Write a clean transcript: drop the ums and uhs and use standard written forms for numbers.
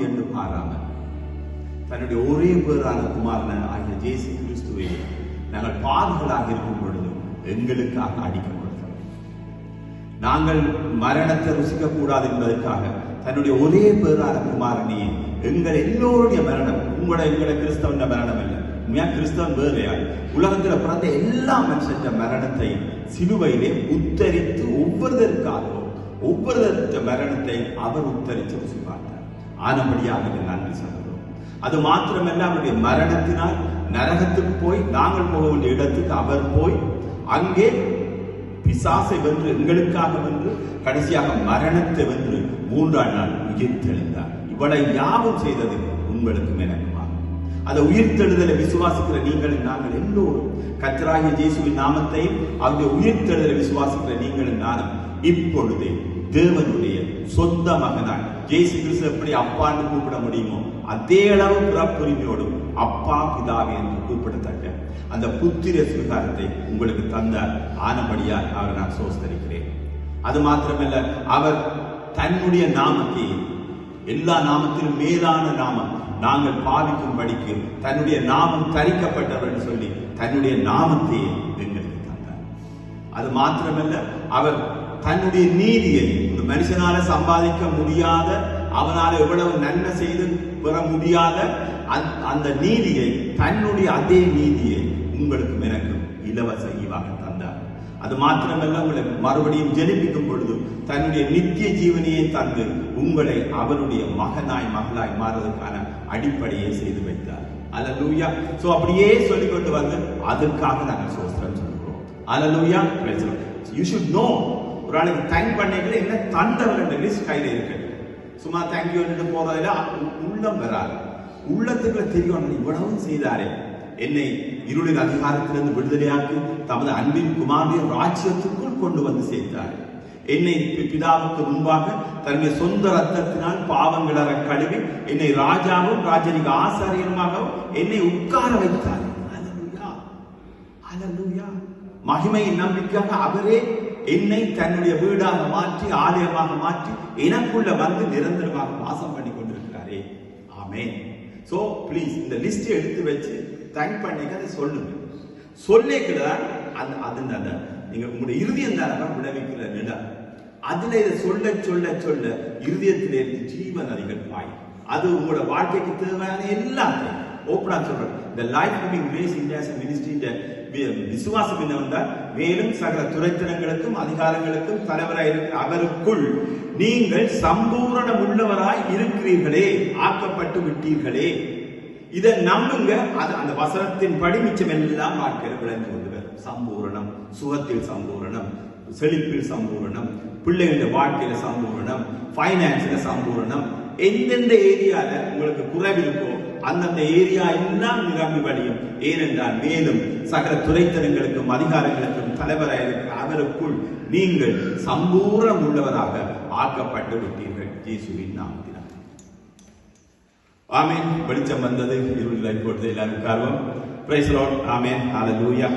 என்று பாராமல் தன்னுடைய ஒரே பேரான குமாரன் ஆகிய இயேசு கிறிஸ்துவை நாங்கள் பாவிகளாக இருக்கும் பொழுது எங்களுக்காக அடிக்கப்படுகிறோம். நாங்கள் மரணத்தை ருசிக்க கூடாது என்பதற்காக தன்னுடைய ஒரே பேரான குமாரனையே எங்கள் எல்லோருடைய மரணம், எங்களை கிறிஸ்தவன் மரணம் இல்லை, உண்மையா கிறிஸ்தவன் வேறையால் உலகத்துல பிறந்த எல்லா மனுஷன் மரணத்தை சிலுவையிலே உத்தரித்து ஒவ்வொருத்தருடைய மரணத்தை அவர் உத்தரித்து ருசி பார்த்தார். ஆனபடியாக நன்றி சொல்கிறோம். அது மாத்திரமல்ல, அவருடைய மரணத்தினால் நரகத்துக்கு போய் நாங்கள் போக வேண்டிய இடத்துக்கு அவர் போய் அங்கே பிசாசை வென்று எங்களுக்காக வென்று கடைசியாக மரணத்தை வென்று 3ஆம் நாள் உயிர்த்தெழுந்தார். இவளை யாவும் செய்தது உங்களுக்கும் எனக்குமா. அந்த உயிர்த்தெழுதலை விசுவாசிக்கிற நீங்கள் நாங்கள் எல்லோரும் கர்த்தராகிய இயேசுவின் நாமத்தையும் அவருடைய உயிர்த்தெழுதலை விசுவாசிக்கிற நீங்களும் நானும் இப்பொழுதே தேவனுடைய சொந்த மகனாய் இயேசு கிறிஸ்து எப்படி அப்பான்னு கூப்பிட முடியுமோ அதே அளவு பிறப்புரிமையோடும் அப்பா பிதாவே என்று கூப்பிடத்தக்க அந்த புத்திர சுகாரத்தை உங்களுக்கு தந்தார். ஆனபடியால் அவரை நான் சோஸ்தரிக்கிறேன். அது மாத்திரமல்ல, அவர் தன்னுடைய நாமத்தை, எல்லா நாமத்திலும் மேலான நாமம் நாங்கள் பாவிக்கும்படிக்கு தன்னுடைய நாமம் தரிக்கப்பட்டவர் என்று சொல்லி தன்னுடைய நாமத்தை எங்களுக்கு தந்தார். அது மாத்திரமல்ல, அவர் தன்னுடைய நீதியை ஒரு மனுஷனால சம்பாதிக்க முடியாத, அவனால எவ்வளவு நன்மை செய்து பெற முடியாத அந்த நீதியை, தன்னுடைய அதே நீதியை உங்களுக்கும் எனக்கும் இலவச ஈவாக தந்தார். அது மாத்திரமல்ல, உங்களை மறுபடியும் ஜெனிப்பிக்கும் பொழுது தன்னுடைய நித்திய ஜீவனையை தந்து உங்களை அவருடைய மகளாய் மாறுவதற்கான அடிப்படையை செய்து வைத்தார். அல்லேலூயா. சோ அப்படியே சொல்லிக்கொண்டு வந்து அதற்காக நாங்கள் சோஸ்திரம் சொல்கிறோம். அல்லேலூயா. You should know. ஒரு ஆளுக்கு தேங்க் பண்ணிக்கல என்ன தந்தவர் என்ற லிஸ்ட் கையில இருக்கு. சும்மா தேங்க்யூ போறதுல உள்ளம் வராது. உள்ளத்துக்குள்ள தெரியும், இவ்வளவு செய்தாரே, என்னை இருளின் அதிகாரத்திலிருந்து விடுதலையாக்கி தமது அன்பின் குமாரனுடைய ராஜ்யத்துக்குள் கொண்டு வந்து சேர்த்தார். என்னை பிதாவுக்கு முன்பாக தன்னுடைய சொந்த ரத்தத்தினால் பாவங்களற கழுவி என்னை ராஜாவும் ராஜனிக ஆசாரியருமாகவும் என்னை உட்கார வைத்தார். அல்லேலூயா, அல்லேலூயா. மகிமையின் நம்பிக்கையாக அவரே என்னை தன்னுடைய வீடாக மாற்றி ஆலயமாக மாற்றி எனக்குள்ள வந்து நிரந்தரமாக வாசம் பண்ணி கொண்டிருக்கிறாரே. ஆமென். சோ ப்ளீஸ் இந்த லிஸ்ட் எடுத்து வச்சு தேங்க் பண்ணிக்க, அதை சொல்லுங்க. சொல்லிக்கிறார் அது நீங்க உங்களுடைய இருதயம் தான் விளைவிக்கிற நிலம். அதுல இதை சொல்ல சொல்ல சொல்ல இருதயத்திலிருந்து ஜீவ நதிகள் பாய். அது உங்களோட வாழ்க்கைக்கு தேவையான எல்லாத்தையும் ஓப்பனா சொல்றேன். இந்த life giving grace India ministry விசுவாசம் என்னவென்றால், மேலும் சகல துரைத்தனங்களுக்கும் அதிகாரங்களுக்கும் தலைவராய் இருக்கிற அவருக்குள் நீங்கள் சம்பூரணம் உள்ளவராய் இருக்கிறீர்களே, ஆக்கப்பட்டு விட்டீர்களே. இதை நம்புங்க. அது அந்த வசனத்தின் படி மிச்சம் எல்லாம் வாழ்க்கையில் விளைந்து கொண்டு சம்பூரணம், சுகத்தில் சம்பூரணம், செழிப்பில் சம்பூரணம், பிள்ளைகளுடைய வாழ்க்கையில சம்பூரணம், பைனான்ஸ்ல சம்பூரணம். எந்தெந்த ஏரியால உங்களுக்கு குறைவு இருக்கோ அந்தந்த ஏரியா எல்லாம் நிரம்பி வழியும். ஏனென்றால் மேலும் சகல துரைத்தனங்களுக்கும் அதிகாரங்களுக்கும் தலைவராக இருக்கிற அவருக்குள் நீங்கள் சம்பூரணம் உள்ளவராக ஆக்கப்பட்டு விட்டீர்கள் இயேசுவின் நாமத்தினால். ஆமென். வெளிச்சம் வந்தது, இருளில் இப்பொழுது எல்லாரும் உட்கார்வோம். Praise the Lord. Amen. Hallelujah.